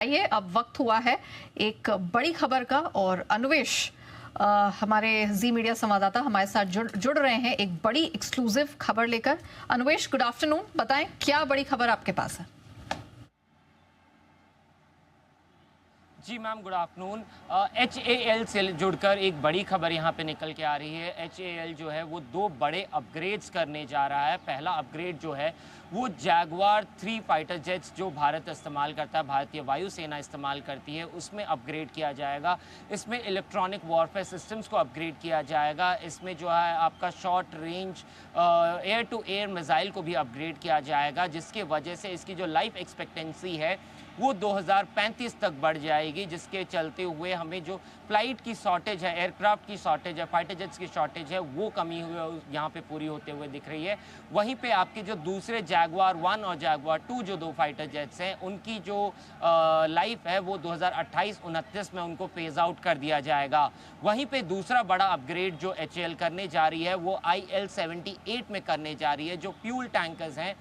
आइए अब वक्त हुआ है एक बड़ी खबर का और अन्वेष हमारे जी मीडिया संवाददाता हमारे साथ जुड़ रहे हैं एक बड़ी एक्सक्लूसिव खबर लेकर। अन्वेष, गुड आफ्टरनून, बताएं क्या बड़ी खबर आपके पास है। जी मैम, गुड आफ्टरनून। HAL से जुड़कर एक बड़ी खबर यहाँ पे निकल के आ रही है। HAL जो है वो दो बड़े अपग्रेड्स करने जा रहा है। पहला अपग्रेड जो है वो जैगवार 3 फाइटर जेट्स जो भारत इस्तेमाल करता है, भारतीय वायुसेना इस्तेमाल करती है, उसमें अपग्रेड किया जाएगा। इसमें इलेक्ट्रॉनिक वॉरफेयर सिस्टम्स को अपग्रेड किया जाएगा। इसमें जो है आपका short range air to air missile को भी अपग्रेड किया जाएगा, जिसकी वजह से इसकी जो लाइफ एक्सपेक्टेंसी है वो 2035 तक बढ़ जाएगी, जिसके चलते हुए हमें जो फ्लाइट की शॉर्टेज है, एयरक्राफ्ट की शॉर्टेज है, फाइटर जेट्स की शॉर्टेज है, वो कमी हुई यहाँ पे पूरी होते हुए दिख रही है। वहीं पे आपके जो दूसरे जैगवार 1 और जैगवार 2 जो दो फाइटर जेट्स हैं, उनकी जो लाइफ है वो 2028-29 में उनको फेज आउट कर दिया जाएगा। वहीं पे दूसरा बड़ा अपग्रेड जो HAL करने जा रही है वो IL-78 में करने जा रही है। जो फ्यूल टैंकर्स हैं,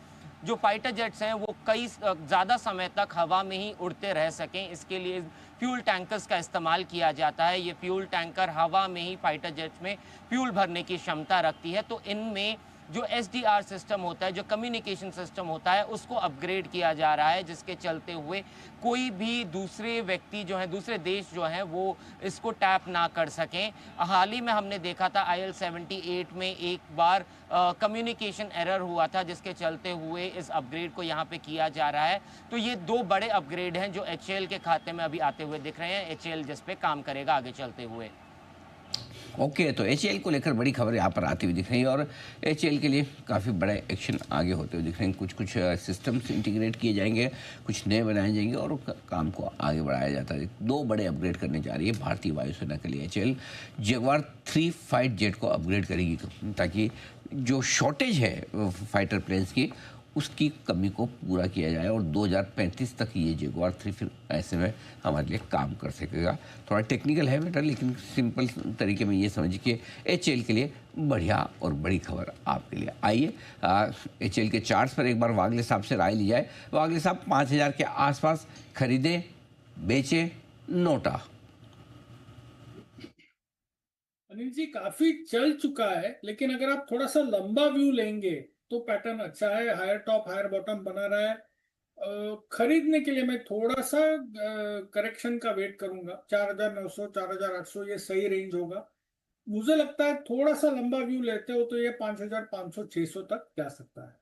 जो फाइटर जेट्स हैं, वो कई ज़्यादा समय तक हवा में ही उड़ते रह सकें, इसके लिए फ्यूल टैंकर्स का इस्तेमाल किया जाता है। ये फ्यूल टैंकर हवा में ही फाइटर जेट्स में फ्यूल भरने की क्षमता रखती है। तो इनमें जो SDR सिस्टम होता है, जो कम्युनिकेशन सिस्टम होता है, उसको अपग्रेड किया जा रहा है, जिसके चलते हुए कोई भी दूसरे व्यक्ति जो हैं, दूसरे देश जो हैं, वो इसको टैप ना कर सकें। हाल ही में हमने देखा था IL-78 में एक बार कम्युनिकेशन एरर हुआ था, जिसके चलते हुए इस अपग्रेड को यहाँ पे किया जा रहा है। तो ये दो बड़े अपग्रेड हैं जो HAL के खाते में अभी आते हुए दिख रहे हैं। HAL जिस पे काम करेगा आगे चलते हुए। ओके, तो HAL को लेकर बड़ी खबर यहाँ पर आती हुई दिख रही है और HAL के लिए काफ़ी बड़ा एक्शन आगे होते हुए दिख रहे हैं। कुछ सिस्टम्स इंटीग्रेट किए जाएंगे, कुछ नए बनाए जाएंगे और काम को आगे बढ़ाया जाता है। दो बड़े अपग्रेड करने जा रही है भारतीय वायुसेना के लिए। HAL जगुआर 3 फाइट जेट को अपग्रेड करेगी ताकि जो शॉर्टेज है फाइटर प्लेन्स की, उसकी कमी को पूरा किया जाए और 2035 तक ये जगुआर 3 फिर ऐसे में हमारे लिए काम कर सकेगा। थोड़ा टेक्निकल है बेटा, लेकिन सिंपल तरीके में ये समझिए कि HAL के लिए बढ़िया और बड़ी खबर आपके लिए। आइए HAL के चार्ट्स पर एक बार वागले साहब से राय ली जाए। वागले साहब, 5000 के आसपास खरीदे, बेचे, नोटा? अनिल जी, काफी चल चुका है, लेकिन अगर आप थोड़ा सा लंबा व्यू लेंगे तो पैटर्न अच्छा है। हायर टॉप हायर बॉटम बना रहा है। खरीदने के लिए मैं थोड़ा सा करेक्शन का वेट करूंगा। 4900 4800 ये सही रेंज होगा। मुझे लगता है थोड़ा सा लंबा व्यू लेते हो तो ये 5500 600 तक जा सकता है।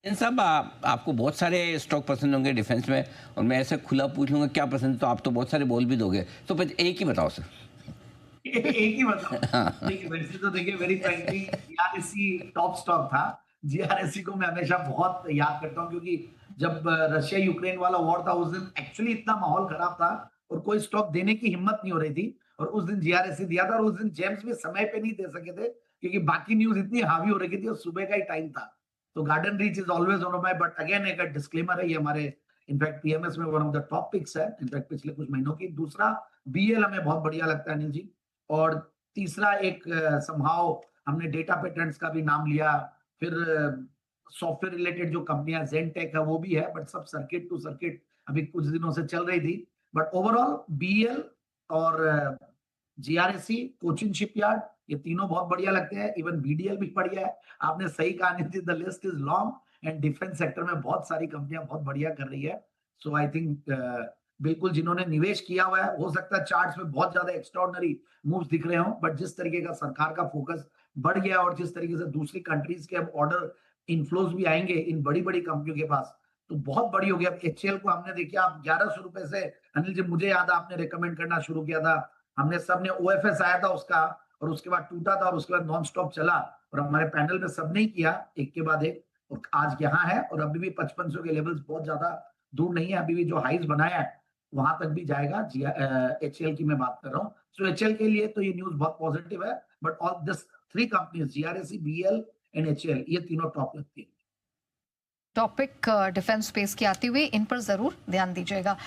इन सब आपको बहुत सारे स्टॉक पसंद होंगे डिफेंस में, और मैं ऐसे खुला पूछ लूंगा क्या पसंद, तो आप तो बहुत सारे बोल भी दोगे, तो फिर एक ही बताओ सर। एक ही बताओ। देखिए, वैसे तो देखिए, very frankly GRSC top stock था। जीआरएससी को मैं हमेशा बहुत याद करता हूँ, क्योंकि जब रशिया यूक्रेन वाला वॉर था उस दिन एक्चुअली इतना माहौल खराब था और कोई स्टॉक देने की हिम्मत नहीं हो रही थी, और उस दिन जीआरएससी दिया था। और उस दिन जेम्स भी समय पे नहीं दे सके थे, क्योंकि बाकी न्यूज इतनी हावी हो रही थी और सुबह का ही टाइम था। तो garden reach is always one of my, but again एक डिस्क्लेमर है, ये हमारे इनफैक्ट पीएमएस में one of the top picks है इनफैक्ट पिछले कुछ महीनों की। दूसरा बीएल हमें बहुत बढ़िया लगता है अनिल जी। और तीसरा एक संभाव हमने डेटा पैटर्न्स का भी नाम लिया। फिर सॉफ्टवेयर रिलेटेड जो कंपनियां जेनटेक है वो भी है, बट सब सर्किट टू सर्किट अभी कुछ दिनों से चल रही थी। बट ओवरऑल बीएल और जीआरएससी, कोचिन शिपयार्ड, ये तीनों बहुत बढ़िया लगते हैं। इवन बीडीएल भी बढ़िया है। आपने सही कहा नहीं थी, the list is long and defence sector में बहुत सारी कंपनियां बहुत बढ़िया कर रही है। सो आई थिंक बिल्कुल जिन्होंने निवेश किया हुआ है, हो सकता है चार्ट्स में बहुत ज्यादा एक्स्ट्राऑर्डिनरी मूव्स दिख रहे हो, बट जिस तरीके का सरकार का फोकस बढ़ गया और जिस तरीके से दूसरी कंट्रीज के अब ऑर्डर इनफ्लोज भी आएंगे इन बड़ी बड़ी कंपनियों के पास, तो बहुत बड़ी हो गया। अब HAL को हमने देखिए, आप 1100 रुपए से, अनिल जी मुझे याद है आपने रिकमेंड करना शुरू किया था, हमने सबने OFS आया था उसका, और उसके बाद टूटा था और उसके बाद नॉन स्टॉप चला, और हमारे पैनल में सबने ही किया एक के बाद एक, और आज यहाँ है। और अभी भी 5500 के लेवल्स बहुत ज्यादा दूर नहीं है, अभी भी जो हाइज बनाया है वहां तक भी जाएगा। HAL की मैं बात कर रहा हूँ। सो HAL के लिए तो ये न्यूज बहुत पॉजिटिव है, but all this 3 companies GRSC, BL and HAL, ये तीनों टॉप लगती है। टॉपिक डिफेंस स्पेस की आती हुई, इन पर जरूर ध्यान दीजिएगा।